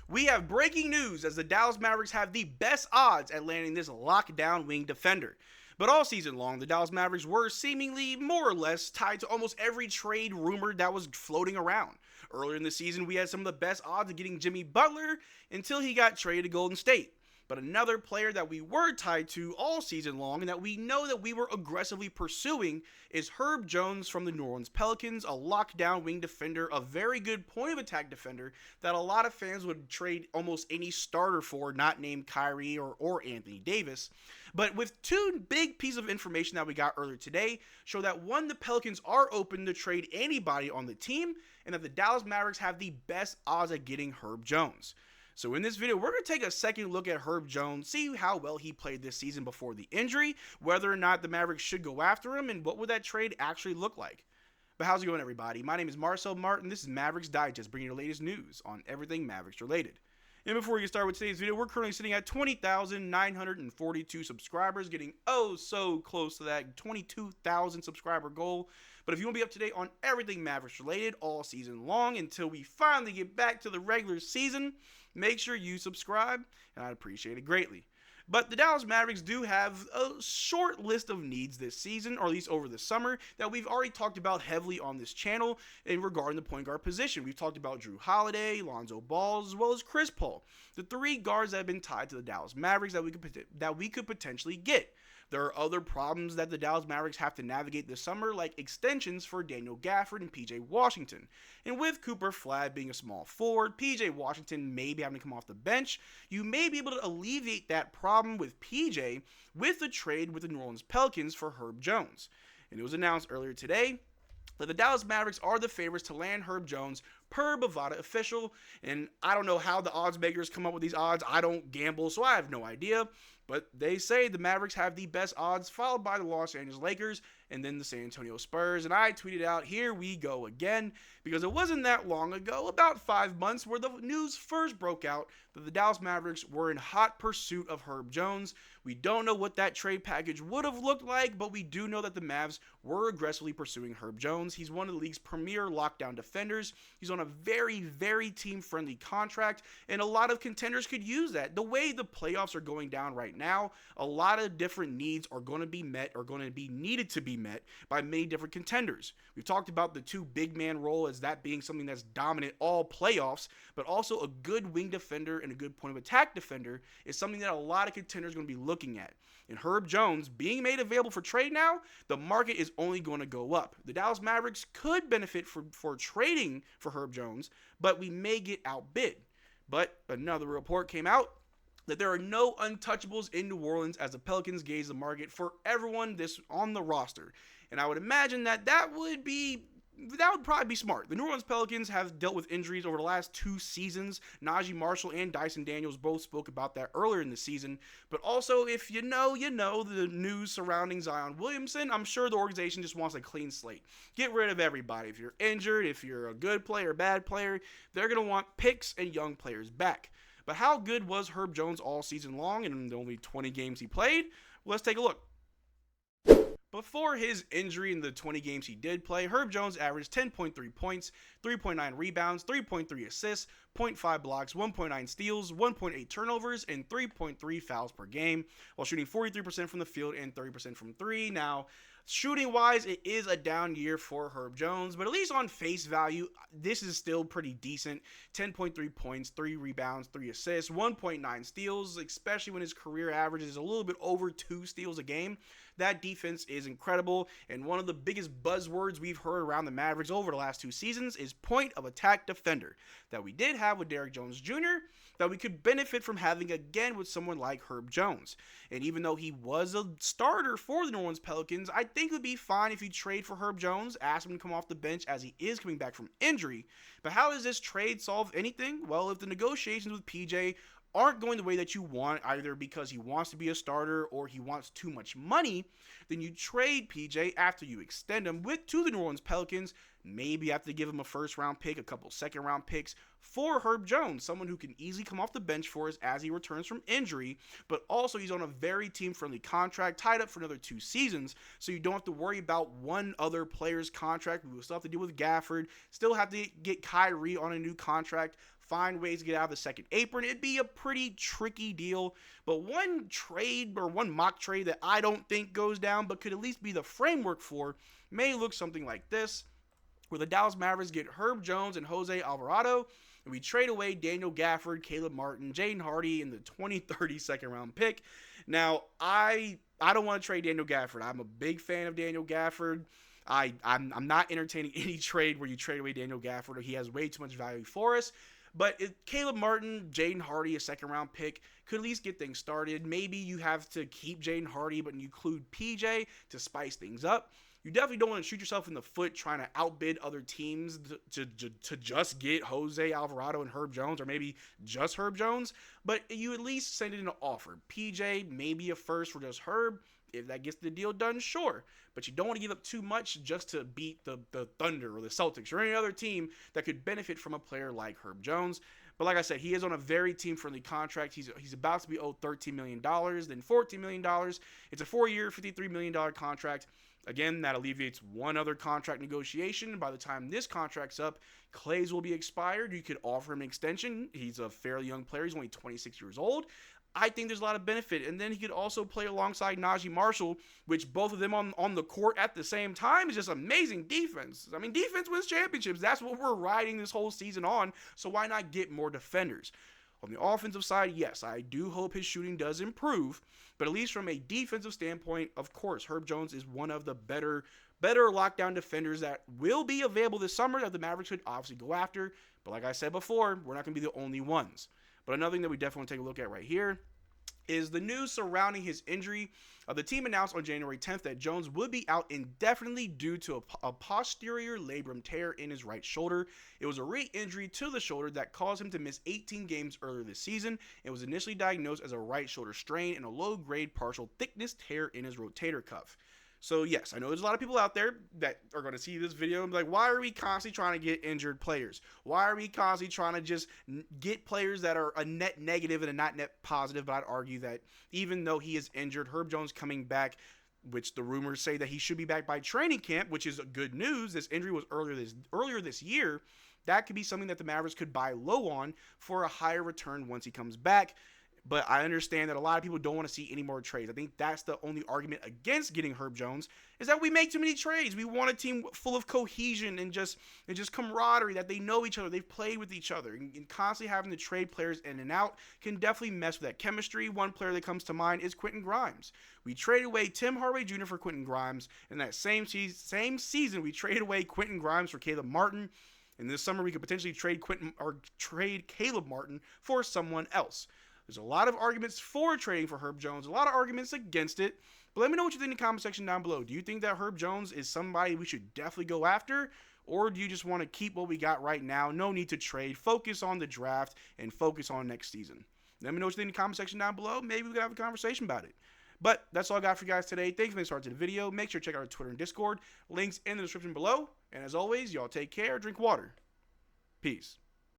We have breaking news as the Dallas Mavericks have the best odds at landing this lockdown wing defender. But all season long, the Dallas Mavericks were seemingly more or less tied to almost every trade rumor that was floating around. Earlier in the season, we had some of the best odds of getting Jimmy Butler until he got traded to Golden State. But another player that we were tied to all season long and that we know that we were aggressively pursuing is Herb Jones from the New Orleans Pelicans, a lockdown wing defender, a very good point of attack defender that a lot of fans would trade almost any starter for, not named Kyrie or Anthony Davis. But with two big pieces of information that we got earlier today show that one, the Pelicans are open to trade anybody on the team, and that the Dallas Mavericks have the best odds at getting Herb Jones. So in this video, we're going to take a second look at Herb Jones, see how well he played this season before the injury, whether or not the Mavericks should go after him, and what would that trade actually look like. But how's it going, everybody? My name is Marcel Martin. This is Mavs Digest, bringing you the latest news on everything Mavericks related. And before we get started with today's video, we're currently sitting at 20,942 subscribers, getting so close to that 22,000 subscriber goal. But if you want to be up to date on everything Mavericks related all season long until we finally get back to the regular season, make sure you subscribe, and I'd appreciate it greatly. But the Dallas Mavericks do have a short list of needs this season, or at least over the summer, that we've already talked about heavily on this channel in regarding the point guard position. We've talked about Drew Holiday, Lonzo Ball, as well as Chris Paul, the three guards that have been tied to the Dallas Mavericks that we could potentially get. There are other problems that the Dallas Mavericks have to navigate this summer, like extensions for Daniel Gafford and PJ Washington. And with Cooper Flag being a small forward, PJ Washington maybe having to come off the bench, you may be able to alleviate that problem with PJ with the trade with the New Orleans Pelicans for Herb Jones. And it was announced earlier today that the Dallas Mavericks are the favorites to land Herb Jones per Bovada official. And I don't know how the odds makers come up with these odds. I don't gamble, so I have no idea. But they say the Mavericks have the best odds, followed by the Los Angeles Lakers and then the San Antonio Spurs. And I tweeted out, here we go again, because it wasn't that long ago, about 5 months, where the news first broke out that the Dallas Mavericks were in hot pursuit of Herb Jones. We don't know what that trade package would have looked like, but we do know that the Mavs were aggressively pursuing Herb Jones. He's one of the league's premier lockdown defenders. He's on a very team-friendly contract, and a lot of contenders could use that. The way the playoffs are going down right now, a lot of different needs are going to be met, or going to be needed to be met by many different contenders. We've talked about the two big man role as that being something that's dominant all playoffs, but also a good wing defender and a good point of attack defender is something that a lot of contenders are going to be looking at. And Herb Jones being made available for trade now, the market is only going to go up. The Dallas Mavericks could benefit for trading for Herb Jones, but we may get outbid. But another report came out that there are no untouchables in New Orleans as the Pelicans gauge the market for everyone on the roster. And I would imagine that would probably be smart. The New Orleans Pelicans have dealt with injuries over the last 2 seasons. Najee Marshall and Dyson Daniels both spoke about that earlier in the season. But also, if you know the news surrounding Zion Williamson, I'm sure the organization just wants a clean slate. Get rid of everybody. If you're injured, if you're a good player, bad player, they're going to want picks and young players back. But how good was Herb Jones all season long in the only 20 games he played? Let's take a look. Before his injury in the 20 games he did play, Herb Jones averaged 10.3 points, 3.9 rebounds, 3.3 assists, 0.5 blocks, 1.9 steals, 1.8 turnovers, and 3.3 fouls per game, while shooting 43% from the field and 30% from 3. Now, shooting-wise, it is a down year for Herb Jones, but at least on face value, this is still pretty decent. 10.3 points, 3 rebounds, 3 assists, 1.9 steals, especially when his career average is a little bit over 2 steals a game. That defense is incredible, and one of the biggest buzzwords we've heard around the Mavericks over the last 2 seasons is point of attack defender, that we did have with Derrick Jones Jr., that we could benefit from having again with someone like Herb Jones. And even though he was a starter for the New Orleans Pelicans, I think it would be fine if you trade for Herb Jones, ask him to come off the bench as he is coming back from injury. But how does this trade solve anything? Well, if the negotiations with PJ aren't going the way that you want, either because he wants to be a starter or he wants too much money, then you trade PJ after you extend him to the New Orleans Pelicans, Maybe you have to give him a first-round pick, a couple second-round picks for Herb Jones, someone who can easily come off the bench for us as he returns from injury, but also he's on a very team-friendly contract, tied up for another 2 seasons, so you don't have to worry about one other player's contract. We will still have to deal with Gafford, still have to get Kyrie on a new contract, find ways to get out of the second apron. It'd be a pretty tricky deal, but one trade or one mock trade that I don't think goes down, but could at least be the framework for, may look something like this, where the Dallas Mavericks get Herb Jones and Jose Alvarado, and we trade away Daniel Gafford, Caleb Martin, Jaden Hardy in the 2030 second-round pick. Now, I don't want to trade Daniel Gafford. I'm a big fan of Daniel Gafford. I'm not entertaining any trade where you trade away Daniel Gafford. He has way too much value for us. But Caleb Martin, Jaden Hardy, a second-round pick, could at least get things started. Maybe you have to keep Jaden Hardy, but you include PJ to spice things up. You definitely don't want to shoot yourself in the foot trying to outbid other teams to just get Jose Alvarado and Herb Jones, or maybe just Herb Jones. But you at least send it in an offer. PJ, maybe a first for just Herb. If that gets the deal done, sure. But you don't want to give up too much just to beat the Thunder or the Celtics or any other team that could benefit from a player like Herb Jones. But like I said, he is on a very team-friendly contract. He's about to be owed $13 million, then $14 million. It's a 4-year, $53 million contract. Again, that alleviates one other contract negotiation. By the time this contract's up, Clay's will be expired. You could offer him an extension. He's a fairly young player. He's only 26 years old. I think there's a lot of benefit. And then he could also play alongside Najee Marshall, which both of them on the court at the same time is just amazing defense. I mean, defense wins championships. That's what we're riding this whole season on. So why not get more defenders? On the offensive side, yes, I do hope his shooting does improve. But at least from a defensive standpoint, of course, Herb Jones is one of the better lockdown defenders that will be available this summer that the Mavericks could obviously go after. But like I said before, we're not going to be the only ones. But another thing that we definitely want to take a look at right here is the news surrounding his injury. The team announced on January 10th that Jones would be out indefinitely due to a posterior labrum tear in his right shoulder. It was a re-injury to the shoulder that caused him to miss 18 games earlier this season. It was initially diagnosed as a right shoulder strain and a low-grade partial thickness tear in his rotator cuff. So yes, I know there's a lot of people out there that are going to see this video and be like, why are we constantly trying to get injured players? Why are we constantly trying to just get players that are a net negative and a not net positive? But I'd argue that even though he is injured, Herb Jones coming back, which the rumors say that he should be back by training camp, which is good news. This injury was earlier this year. That could be something that the Mavericks could buy low on for a higher return once he comes back. But I understand that a lot of people don't want to see any more trades. I think that's the only argument against getting Herb Jones, is that we make too many trades. We want a team full of cohesion and just camaraderie, that they know each other, they've played with each other. And constantly having to trade players in and out can definitely mess with that chemistry. One player that comes to mind is Quentin Grimes. We traded away Tim Hardaway Jr. for Quentin Grimes. In that same season, we traded away Quentin Grimes for Caleb Martin. And this summer, we could potentially trade Caleb Martin for someone else. There's a lot of arguments for trading for Herb Jones, a lot of arguments against it. But let me know what you think in the comment section down below. Do you think that Herb Jones is somebody we should definitely go after? Or do you just want to keep what we got right now? No need to trade. Focus on the draft and focus on next season. Let me know what you think in the comment section down below. Maybe we can have a conversation about it. But that's all I got for you guys today. Thanks for starting the video. Make sure to check out our Twitter and Discord. Links in the description below. And as always, y'all take care. Drink water. Peace.